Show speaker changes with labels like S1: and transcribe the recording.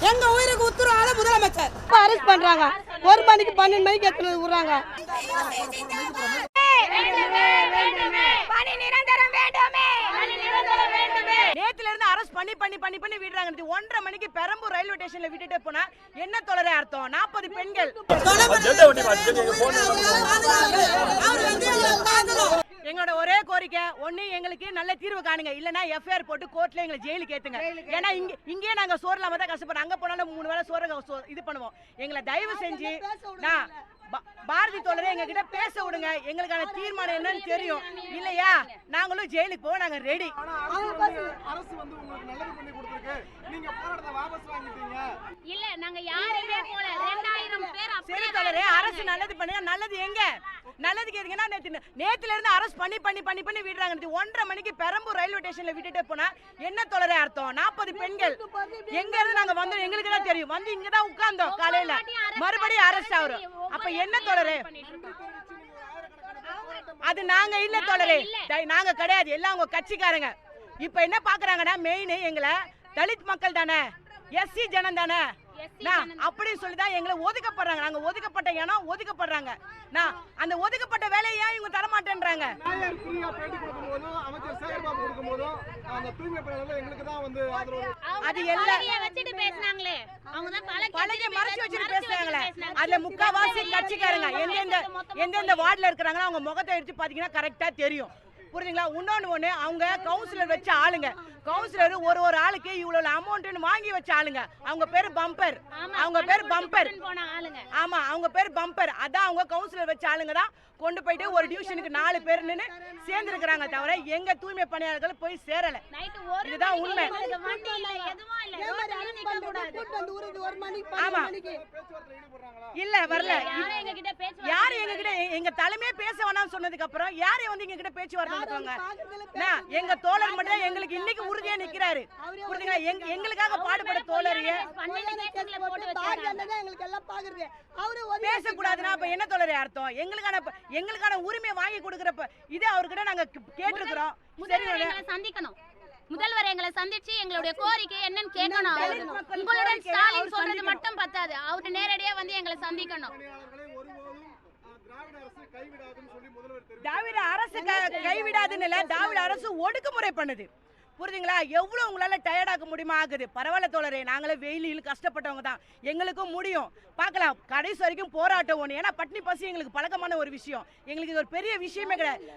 S1: எங்க உயிருக்கு உத்தரவாத முதலமைச்சர் அரெஸ்ட் பண்றாங்க. 1 மணிக்கு 12 மணிக்கு எடுத்து விடுறாங்க.
S2: நேத்துல இருந்து அரெஸ்ட் பண்ணி விடுறாங்க. 1:30 மணிக்கு பெரம்பூர் ரயில்வே ஸ்டேஷன்ல விட்டுட்டு போனா என்ன தொலைற அர்த்தம்? 40 பெண்கள். எங்களோட ஒரே கோரிக்கை, ஒண்ணு எங்களுக்கு நல்ல தீர்வு காணுங்க, இல்லனா எஃப்ஐஆர் போட்டு கோர்ட்ல எங்களை ஜெயிலுக்கு ஏத்துங்க. ஏன்னா இங்கே நாங்க சோறு இல்லாம தான் கஷ்டப்படுறோம். அங்க போனாலும் 3 வேளை சோறு இது பண்ணுவோம். எங்களை தயவு செஞ்சு பாரதி தோழரே எங்க கிட்ட பேச விடுங்க. எங்களுக்கான தீர்மானம் என்னன்னு தெரியும். இல்லையா நாங்களும் ஜெயிலுக்கு போக நாங்க ரெடி.
S3: அரசு வந்து உங்களுக்கு நல்லது பண்ணி கொடுத்திருக்கு, நீங்க போராட்டத்தை வாபஸ் வாங்கிட்டீங்க.
S4: இல்ல நாங்க யாருமே போல 2000 பேர்
S2: சரி தோழரே, அரசு நல்லது பண்ணுங்க. நல்லது எங்க? நல்லது கேக்குறீங்கன்னா நேத்துல இருந்து அரெஸ்ட் பண்ணி விடுறாங்க. 1:30 மணிக்கு பெரம்பூர் ரயில்வே ஸ்டேஷன்ல விட்டுட்டு போனா என்ன தொலைற அர்த்தம்? 40 பெண்கள். எங்க இருந்து நாங்க வந்தோம் எங்களுக்கு தான் தெரியும். வந்து இங்க தான் உட்கார்ந்தோம் காலையில, மறுபடியும் அரெஸ்ட் ஆகுறோம். அப்ப என்ன தோழரே? அது நாங்க இல்ல தோழரே, நாங்க கிடையாது, எல்லாம் உங்க கட்சிக்காரங்க. இப்ப என்ன பாக்குறாங்கன்னா மெயின் எங்களை தலித் மக்கள் தானே, எஸ்சி ஜனம் தானே அப்படின்னு சொல்லிதான் எங்களை ஒதுக்கப்படுறாங்க. நாங்க ஒதுக்கப்பட்ட இனம் ஒதுக்கப்படுறாங்க. அந்த ஒதுக்கப்பட்ட வேலையை ஏன் இவங்க தரமாட்டேன்றாங்க? அது
S4: பேசினாங்களே,
S2: பழைய மறைச்சு வச்சுட்டு பேசுறாங்களே, அதுல முக்காவாசி கட்சிக்காரங்க எந்தெந்த வார்டுல இருக்கிறாங்க அவங்க முகத்தை எடுத்து பாத்தீங்கன்னா கரெக்டா தெரியும். புரியுதுங்களா? இன்னொன்னு அவங்க கவுன்சிலர் வச்ச ஆளுங்க. கவுன்சிலர் ஒரு ஆளுக்கு இவ்வளவு அமௌண்ட் வாங்கி வச்ச ஆளுங்க. அவங்க பேரு பம்பர். அவங்க பேரு பம்பர். ஆமா, அவங்க பேரு பம்பர். அதான் அவங்க கவுன்சிலர் வச்ச ஆளுங்க தான் கொண்டு போயிட்டு ஒரு டிவிஷனுக்கு 4 பேர்னு சேர்ந்திருக்கிறாங்க. தவிர எங்க தூய்மை பணியாளர்கள் போய் சேரல. இதுதான் உண்மை. ஆமா, இல்ல வரல. யாரு எங்க கிட்ட எங்க தலைமையே பேச வேணாம்னு சொன்னதுக்கு அப்புறம் யாரையும் வந்து எங்க கிட்ட பேச்சுவார்த்தை நடத்துவாங்க? எங்க தோழர் மட்டும் எங்களுக்கு இன்னைக்கு உறுதியா நிக்கிறாரு. புரியுதுங்களா? எங்களுக்காக பாடுபட தோழரையே பேசக்கூடாதுன்னா அப்ப என்ன தோழரே அர்த்தம்? எங்களுக்கான உரிமையை வாங்கி கொடுக்கறப்ப இது அவர்கிட்ட நாங்க கேட்டிருக்கிறோம்.
S4: சந்திக்கணும், முதல்வர் எங்களை சந்திச்சு எங்களுடைய கோரிக்கை என்னன்னு கேட்கணும். உங்களுடன் ஸ்டாலின் சொல்றது மட்டும் பத்தாது, அவரு நேரடியா வந்து எங்களை சந்திக்கணும்.
S2: திராவிட அரசு கைவிடாதுன்னு இல்ல, திராவிட அரசு ஒடுக்குமுறை பண்ணுது. புரியுதுங்களா? எவ்வளவு உங்களால டயர்டாக்க முடியுமா ஆகுது. பரவாயில்ல தோழரே, நாங்களே வெயிலில் கஷ்டப்பட்டவங்க தான், எங்களுக்கும் முடியும். பார்க்கலாம், கடைசி வரைக்கும் போராட்டம் ஒண்ணு. ஏன்னா பட்னி பசி எங்களுக்கு பழக்கமான ஒரு விஷயம். எங்களுக்கு இது ஒரு பெரிய விஷயமே கிடையாது.